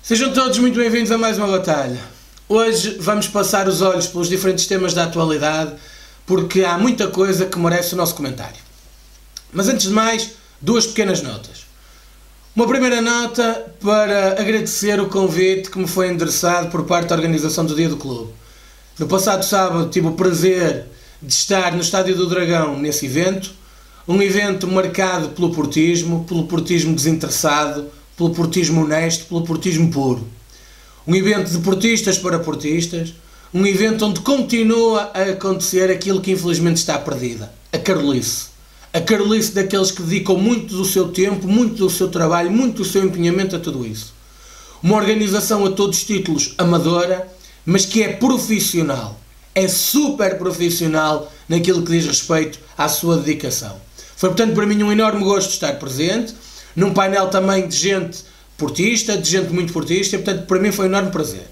Sejam todos muito bem-vindos a mais uma batalha. Hoje vamos passar os olhos pelos diferentes temas da atualidade, porque há muita coisa que merece o nosso comentário. Mas antes de mais, duas pequenas notas. Uma primeira nota para agradecer o convite que me foi endereçado por parte da organização do Dia do Clube. No passado sábado tive o prazer de estar no Estádio do Dragão nesse evento, um evento marcado pelo portismo desinteressado, pelo portismo honesto, pelo portismo puro. Um evento de portistas para portistas, um evento onde continua a acontecer aquilo que infelizmente está perdida, a carolice. A carolice daqueles que dedicam muito do seu tempo, muito do seu trabalho, muito do seu empenhamento a tudo isso. Uma organização a todos os títulos amadora, mas que é profissional, é super profissional naquilo que diz respeito à sua dedicação. Foi, portanto, para mim um enorme gosto de estar presente, num painel também de gente portista, de gente muito portista, e, portanto, para mim foi um enorme prazer.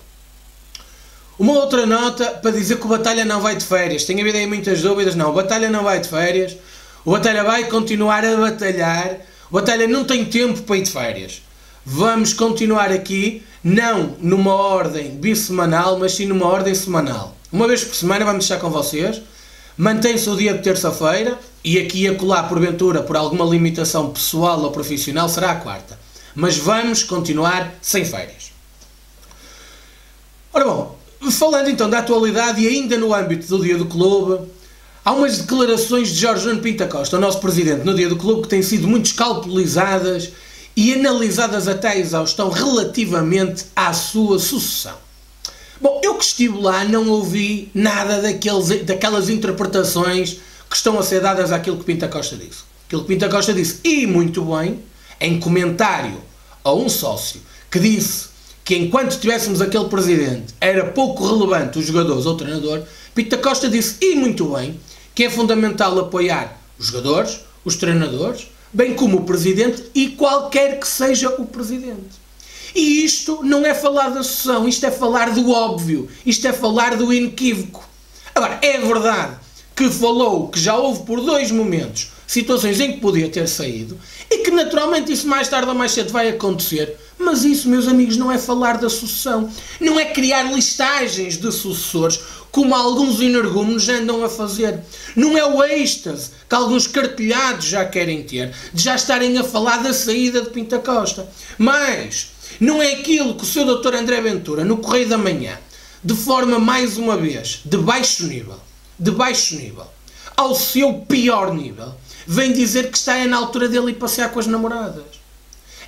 Uma outra nota para dizer que o Batalha não vai de férias. Tem havido aí muitas dúvidas. Não, o Batalha não vai de férias. O Batalha vai continuar a batalhar. O Batalha não tem tempo para ir de férias. Vamos continuar aqui, não numa ordem bissemanal, mas sim numa ordem semanal. Uma vez por semana vamos estar com vocês. Mantém-se o dia de terça-feira e aqui a colar, porventura, por alguma limitação pessoal ou profissional, será a quarta. Mas vamos continuar sem férias. Ora bom, falando então da atualidade e ainda no âmbito do Dia do Clube, há umas declarações de Jorge Nuno Pinto da Costa, o nosso presidente no Dia do Clube, que têm sido muito escalpelizadas e analisadas até à exaustão relativamente à sua sucessão. Bom, eu que estive lá não ouvi nada daquelas interpretações que estão a ser dadas àquilo que Pinto da Costa disse. Aquilo que Pinto da Costa disse, e muito bem, em comentário a um sócio que disse que enquanto tivéssemos aquele presidente era pouco relevante os jogadores ou o treinador, Pinto da Costa disse, e muito bem, que é fundamental apoiar os jogadores, os treinadores, bem como o presidente e qualquer que seja o presidente. E isto não é falar da sucessão, isto é falar do óbvio, isto é falar do inequívoco. Agora, é verdade que falou que já houve por 2 momentos situações em que podia ter saído e que naturalmente isso mais tarde ou mais cedo vai acontecer, mas isso, meus amigos, não é falar da sucessão, não é criar listagens de sucessores como alguns energúmenos andam a fazer. Não é o êxtase que alguns cartilhados já querem ter, de já estarem a falar da saída de Pinto da Costa. Mas não é aquilo que o Sr. Dr. André Ventura, no Correio da Manhã, de forma, mais uma vez, de baixo nível, ao seu pior nível, vem dizer que está na altura dele ir passear com as namoradas.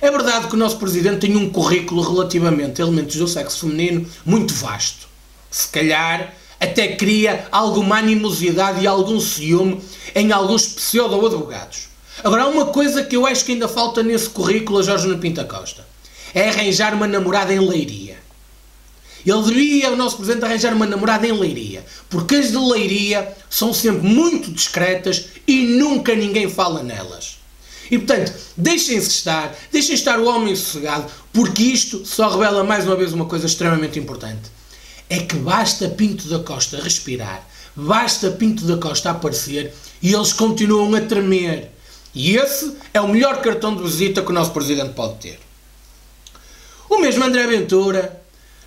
É verdade que o nosso Presidente tem um currículo relativamente a elementos do sexo feminino muito vasto. Se calhar até cria alguma animosidade e algum ciúme em alguns pseudo-advogados. Agora, há uma coisa que eu acho que ainda falta nesse currículo a Jorge Nuno Pinto da Costa. É arranjar uma namorada em Leiria. Ele devia, o nosso Presidente, arranjar uma namorada em Leiria. Porque as de Leiria são sempre muito discretas e nunca ninguém fala nelas. E, portanto, deixem estar o homem sossegado, porque isto só revela mais uma vez uma coisa extremamente importante. É que basta Pinto da Costa respirar, basta Pinto da Costa aparecer e eles continuam a tremer. E esse é o melhor cartão de visita que o nosso Presidente pode ter. O mesmo André Ventura,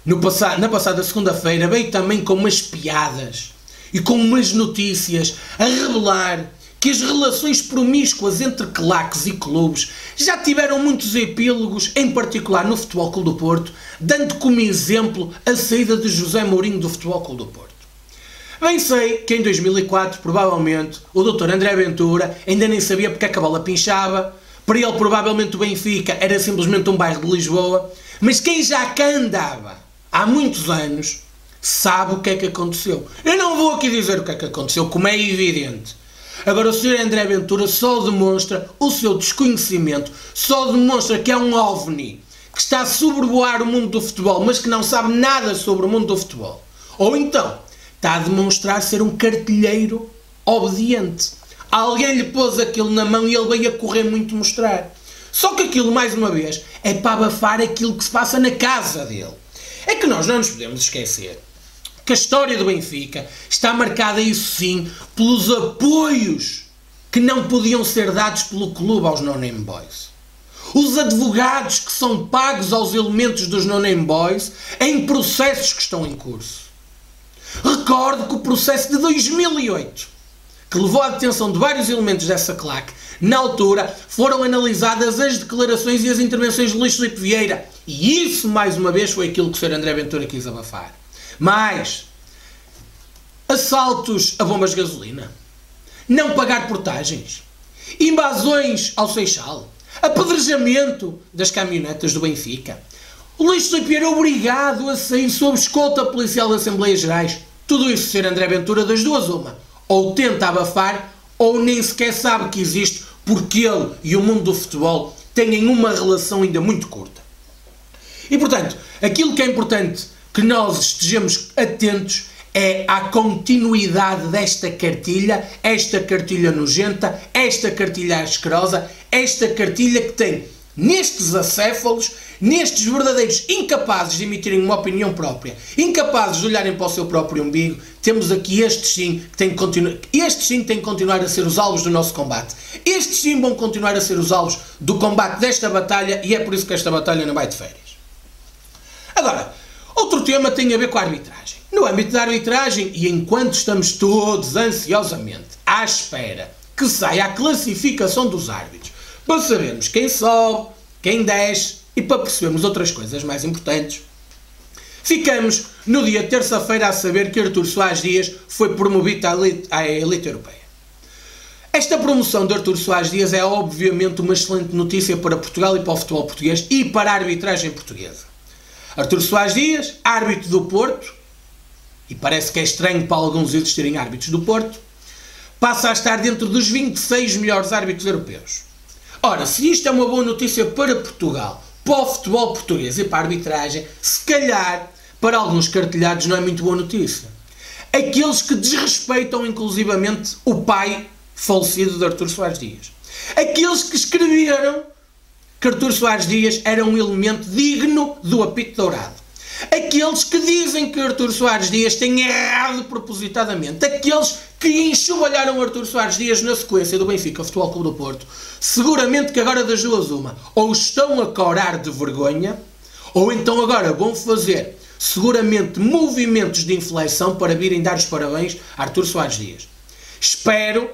na passada segunda-feira, veio também com umas piadas e com umas notícias a revelar que as relações promíscuas entre claques e clubes já tiveram muitos epílogos, em particular no Futebol Clube do Porto, dando como exemplo a saída de José Mourinho do Futebol Clube do Porto. Bem sei que em 2004, provavelmente, o Dr. André Ventura ainda nem sabia porque é que a bola pinchava. Para ele, provavelmente, o Benfica era simplesmente um bairro de Lisboa. Mas quem já cá andava há muitos anos sabe o que é que aconteceu. Eu não vou aqui dizer o que é que aconteceu, como é evidente. Agora, o Sr. André Ventura só demonstra o seu desconhecimento, só demonstra que é um ovni, que está a sobrevoar o mundo do futebol, mas que não sabe nada sobre o mundo do futebol. Ou então, está a demonstrar ser um cartilheiro obediente. Alguém lhe pôs aquilo na mão e ele veio a correr muito mostrar. Só que aquilo, mais uma vez, é para abafar aquilo que se passa na casa dele. É que nós não nos podemos esquecer que a história do Benfica está marcada, isso sim, pelos apoios que não podiam ser dados pelo clube aos no-name boys. os advogados que são pagos aos elementos dos no-name boys em processos que estão em curso. Recordo que o processo de 2008, que levou à detenção de vários elementos dessa claque, na altura foram analisadas as declarações e as intervenções de Luís Filipe Vieira. E isso, mais uma vez, foi aquilo que o Sr. André Ventura quis abafar. Mas assaltos a bombas de gasolina, não pagar portagens, invasões ao Seixal, apedrejamento das caminhonetas do Benfica, o Luís Filipe Vieira obrigado a sair sob escolta policial das Assembleias Gerais. Tudo isso, Sr. André Ventura, das duas uma. Ou tenta abafar, ou nem sequer sabe que existe, porque ele e o mundo do futebol têm uma relação ainda muito curta. E, portanto, aquilo que é importante que nós estejamos atentos é à continuidade desta cartilha, esta cartilha nojenta, esta cartilha asquerosa, esta cartilha que tem nestes acéfalos, nestes verdadeiros incapazes de emitirem uma opinião própria, incapazes de olharem para o seu próprio umbigo, temos aqui estes sim que têm que continuar a ser os alvos do nosso combate. Estes sim vão continuar a ser os alvos do combate desta batalha e é por isso que esta batalha não vai de férias. Agora, outro tema tem a ver com a arbitragem. No âmbito da arbitragem, e enquanto estamos todos ansiosamente à espera que saia a classificação dos árbitros, para sabermos quem sobe, quem desce e para percebermos outras coisas mais importantes, ficamos no dia de terça-feira a saber que Artur Soares Dias foi promovido à elite europeia. Esta promoção de Artur Soares Dias é obviamente uma excelente notícia para Portugal e para o futebol português e para a arbitragem portuguesa. Artur Soares Dias, árbitro do Porto, e parece que é estranho para alguns existirem árbitros do Porto, passa a estar dentro dos 26 melhores árbitros europeus. Ora, se isto é uma boa notícia para Portugal, para o futebol português e para a arbitragem, se calhar, para alguns cartilhados não é muito boa notícia. Aqueles que desrespeitam inclusivamente o pai falecido de Artur Soares Dias. Aqueles que escreveram que Artur Soares Dias era um elemento digno do apito dourado. Aqueles que dizem que Artur Soares Dias tem errado propositadamente. Aqueles que enxovalharam Artur Soares Dias na sequência do Benfica Futebol Clube do Porto. Seguramente que agora das duas uma. Ou estão a corar de vergonha, ou então agora vão fazer seguramente movimentos de inflexão para virem dar os parabéns a Artur Soares Dias. Espero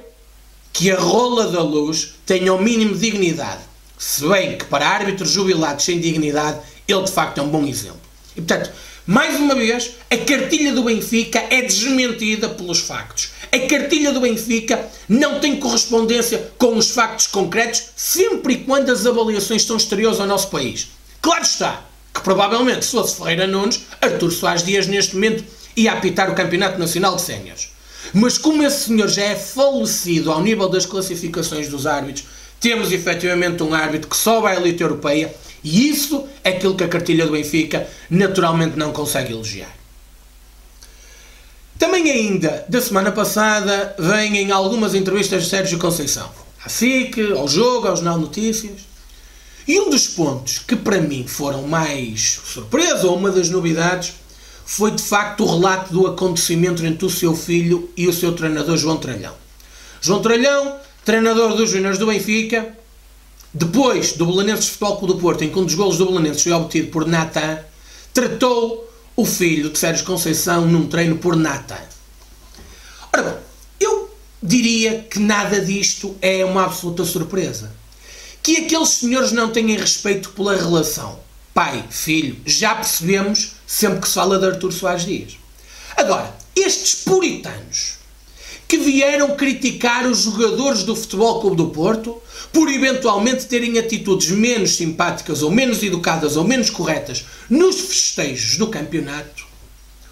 que a rola da luz tenha o mínimo de dignidade. Se bem que para árbitros jubilados sem dignidade, ele de facto é um bom exemplo. E portanto, mais uma vez, a cartilha do Benfica é desmentida pelos factos. A cartilha do Benfica não tem correspondência com os factos concretos, sempre e quando as avaliações estão exteriores ao nosso país. Claro está que provavelmente, se fosse Ferreira Nunes, Artur Soares Dias neste momento ia apitar o Campeonato Nacional de Séniores. Mas como esse senhor já é falecido ao nível das classificações dos árbitros, temos efetivamente um árbitro que sobe à elite europeia e isso é aquilo que a cartilha do Benfica naturalmente não consegue elogiar. Também ainda, da semana passada, vêm algumas entrevistas de Sérgio Conceição. À SIC, ao Jogo, ao Jornal Notícias. E um dos pontos que para mim foram mais surpresa, ou uma das novidades, foi de facto o relato do acontecimento entre o seu filho e o seu treinador João Tralhão. João Tralhão, treinador dos Júniores do Benfica, depois do Belenenses Futebol Clube do Porto, em que um dos golos do Belenenses foi obtido por Natan, tratou o filho de Sérgio Conceição num treino por Natan. Ora bem, eu diria que nada disto é uma absoluta surpresa. Que aqueles senhores não tenham respeito pela relação pai-filho, já percebemos sempre que se fala de Artur Soares Dias. Agora, estes puritanos que vieram criticar os jogadores do Futebol Clube do Porto por eventualmente terem atitudes menos simpáticas ou menos educadas ou menos corretas nos festejos do campeonato,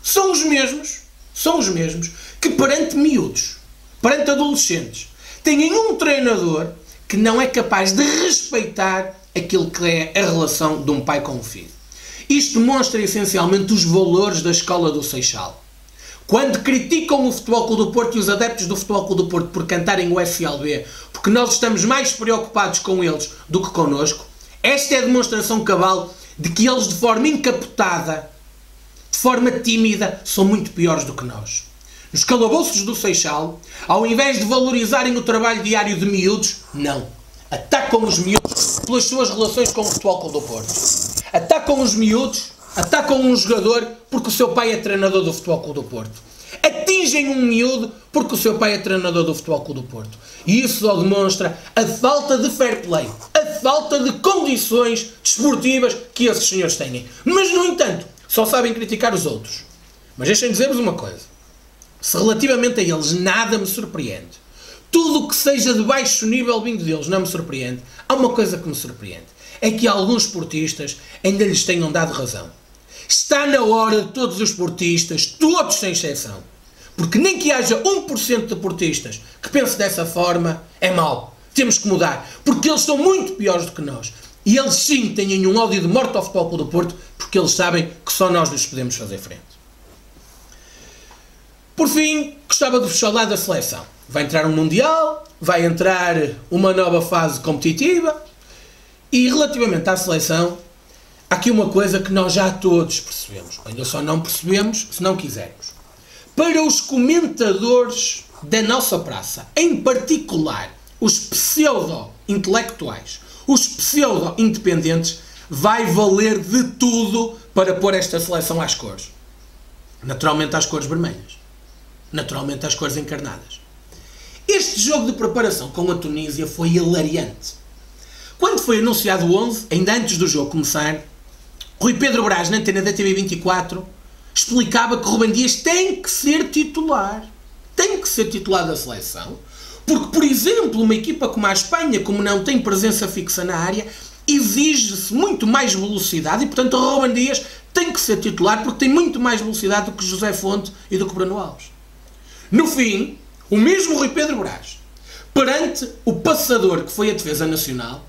são os mesmos que perante miúdos, perante adolescentes, têm um treinador que não é capaz de respeitar aquilo que é a relação de um pai com um filho. Isto demonstra essencialmente os valores da escola do Seixal. Quando criticam o Futebol Clube do Porto e os adeptos do Futebol Clube do Porto por cantarem o SLB, porque nós estamos mais preocupados com eles do que connosco, esta é a demonstração cabal de que eles de forma encapotada, de forma tímida, são muito piores do que nós. Nos calabouços do Seixal, ao invés de valorizarem o trabalho diário de miúdos, não. Atacam os miúdos pelas suas relações com o Futebol Clube do Porto. Atacam os miúdos, atacam um jogador porque o seu pai é treinador do Futebol Clube do Porto. Atingem um miúdo porque o seu pai é treinador do Futebol Clube do Porto. E isso só demonstra a falta de fair play, a falta de condições desportivas que esses senhores têm. Mas, no entanto, só sabem criticar os outros. Mas deixem-me dizer-vos uma coisa. Se relativamente a eles nada me surpreende, tudo o que seja de baixo nível vindo deles não me surpreende, há uma coisa que me surpreende. É que alguns esportistas ainda lhes tenham dado razão. Está na hora de todos os esportistas, todos sem exceção, porque nem que haja 1% de deportistas que pense dessa forma, é mau. Temos que mudar, porque eles são muito piores do que nós. E eles sim têm um ódio de morte ao Futebol Clube do Porto, porque eles sabem que só nós lhes podemos fazer frente. Por fim, gostava de vos falar da seleção. Vai entrar um Mundial, vai entrar uma nova fase competitiva, e relativamente à seleção, há aqui uma coisa que nós já todos percebemos, ainda só não percebemos se não quisermos. Para os comentadores da nossa praça, em particular os pseudo-intelectuais, os pseudo-independentes, vai valer de tudo para pôr esta seleção às cores. Naturalmente às cores vermelhas. Naturalmente às cores encarnadas. Este jogo de preparação com a Tunísia foi hilariante. Quando foi anunciado o 11, ainda antes do jogo começar, Rui Pedro Brás, na antena da TV24, explicava que Rúben Dias tem que ser titular. Tem que ser titular da seleção. Porque, por exemplo, uma equipa como a Espanha, como não tem presença fixa na área, exige-se muito mais velocidade e, portanto, Rúben Dias tem que ser titular porque tem muito mais velocidade do que José Fonte e do que Bruno Alves. No fim, o mesmo Rui Pedro Brás, perante o passador que foi a defesa nacional,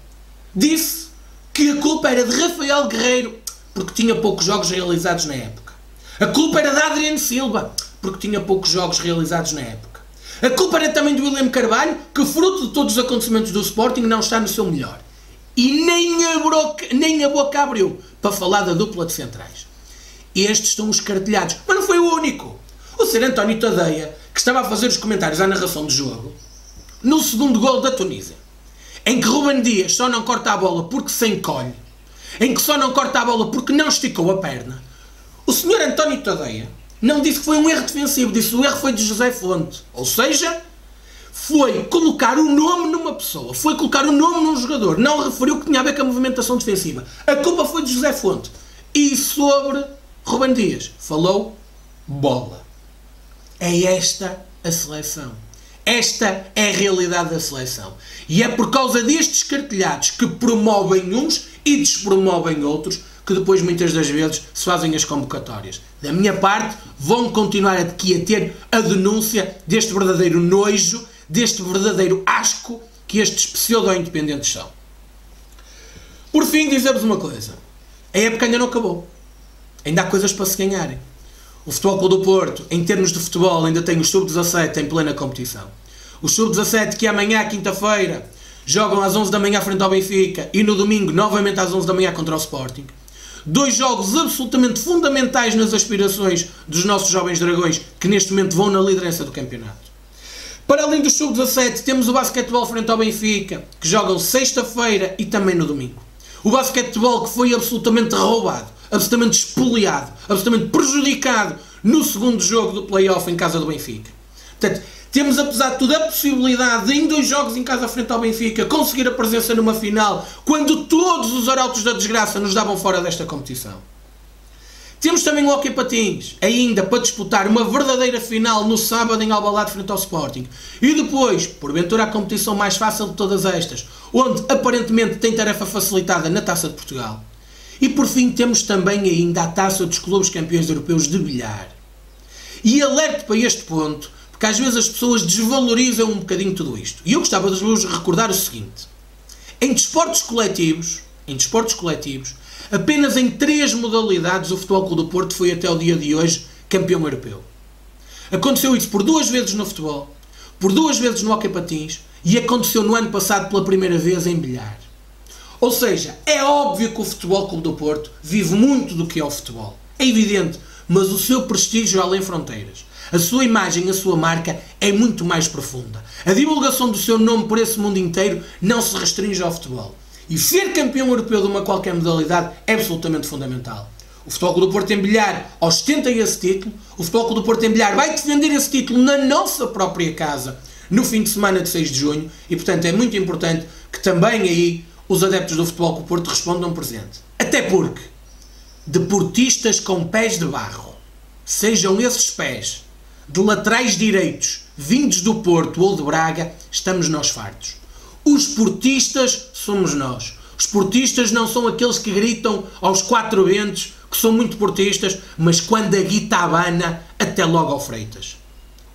disse que a culpa era de Rafael Guerreiro, porque tinha poucos jogos realizados na época. A culpa era de Adriano Silva, porque tinha poucos jogos realizados na época. A culpa era também do William Carvalho, que fruto de todos os acontecimentos do Sporting não está no seu melhor. E nem a boca abriu para falar da dupla de centrais. Estes são os cartelhados. Mas não foi o único. O Sr. António Tadeia, que estava a fazer os comentários à narração do jogo, no segundo gol da Tunísia, em que Rúben Dias só não corta a bola porque se encolhe, em que só não corta a bola porque não esticou a perna, o Sr. António Tadeia não disse que foi um erro defensivo, disse que o erro foi de José Fonte. Ou seja, foi colocar o nome numa pessoa, foi colocar o nome num jogador, não referiu que tinha a ver com a movimentação defensiva. A culpa foi de José Fonte. E sobre Rúben Dias, falou bola. É esta a seleção. Esta é a realidade da seleção. E é por causa destes cartelhados que promovem uns e despromovem outros que depois muitas das vezes se fazem as convocatórias. Da minha parte, vão continuar aqui a ter a denúncia deste verdadeiro nojo, deste verdadeiro asco que estes pseudo-independentes são. Por fim, dizer-vos uma coisa. A época ainda não acabou. Ainda há coisas para se ganharem. O Futebol Clube do Porto, em termos de futebol, ainda tem os sub-17 em plena competição. Os sub-17 que amanhã, quinta-feira, jogam às 11 da manhã frente ao Benfica e no domingo, novamente às 11 da manhã contra o Sporting. Dois jogos absolutamente fundamentais nas aspirações dos nossos jovens dragões, que neste momento vão na liderança do campeonato. Para além dos sub-17, temos o basquetebol frente ao Benfica, que jogam sexta-feira e também no domingo. O basquetebol que foi absolutamente roubado, absolutamente espoliado, absolutamente prejudicado no segundo jogo do play-off em casa do Benfica. Portanto, temos, apesar de tudo, a possibilidade de, em 2 jogos em casa frente ao Benfica, conseguir a presença numa final, quando todos os arautos da desgraça nos davam fora desta competição. Temos também o Hóquei Patins, ainda para disputar uma verdadeira final no sábado em Alvalade frente ao Sporting. E depois, porventura, a competição mais fácil de todas estas, onde aparentemente tem tarefa facilitada na Taça de Portugal. E por fim temos também ainda a Taça dos Clubes Campeões Europeus de Bilhar. E alerto para este ponto, porque às vezes as pessoas desvalorizam um bocadinho tudo isto. E eu gostava de vos recordar o seguinte. Em desportos coletivos, apenas em 3 modalidades o Futebol Clube do Porto foi até o dia de hoje campeão europeu. Aconteceu isso por 2 vezes no futebol, por 2 vezes no Hóquei Patins e aconteceu no ano passado pela primeira vez em bilhar. Ou seja, é óbvio que o Futebol Clube do Porto vive muito do que é o futebol. É evidente, mas o seu prestígio além fronteiras. A sua imagem, a sua marca é muito mais profunda. A divulgação do seu nome por esse mundo inteiro não se restringe ao futebol. E ser campeão europeu de uma qualquer modalidade é absolutamente fundamental. O Futebol Clube do Porto Embilhar ostenta esse título. O Futebol Clube do Porto Embilhar vai defender esse título na nossa própria casa no fim de semana de 6 de junho. E, portanto, é muito importante que também aí os adeptos do Futebol Clube do Porto respondam presente. Até porque deportistas com pés de barro, sejam esses pés de laterais direitos vindos do Porto ou de Braga, estamos nós fartos. Os portistas somos nós. Os portistas não são aqueles que gritam aos quatro ventos, que são muito portistas, mas quando a guita abana, até logo ao Freitas.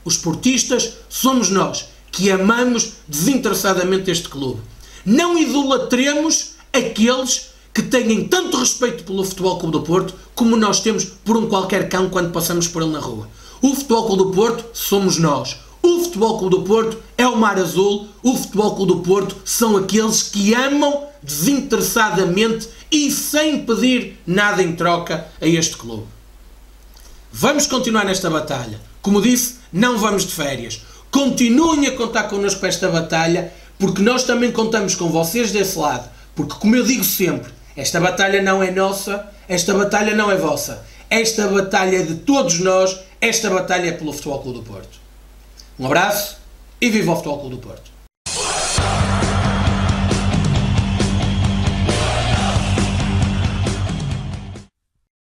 Os portistas somos nós, que amamos desinteressadamente este clube. Não idolatremos aqueles que têm tanto respeito pelo Futebol Clube do Porto como nós temos por um qualquer cão quando passamos por ele na rua. O Futebol Clube do Porto somos nós. O Futebol Clube do Porto é o Mar Azul. O Futebol Clube do Porto são aqueles que amam desinteressadamente e sem pedir nada em troca a este clube. Vamos continuar nesta batalha. Como disse, não vamos de férias. Continuem a contar connosco para esta batalha, porque nós também contamos com vocês desse lado. Porque, como eu digo sempre, esta batalha não é nossa, esta batalha não é vossa. Esta batalha é de todos nós, esta batalha é pelo Futebol Clube do Porto. Um abraço e viva o Futebol Clube do Porto.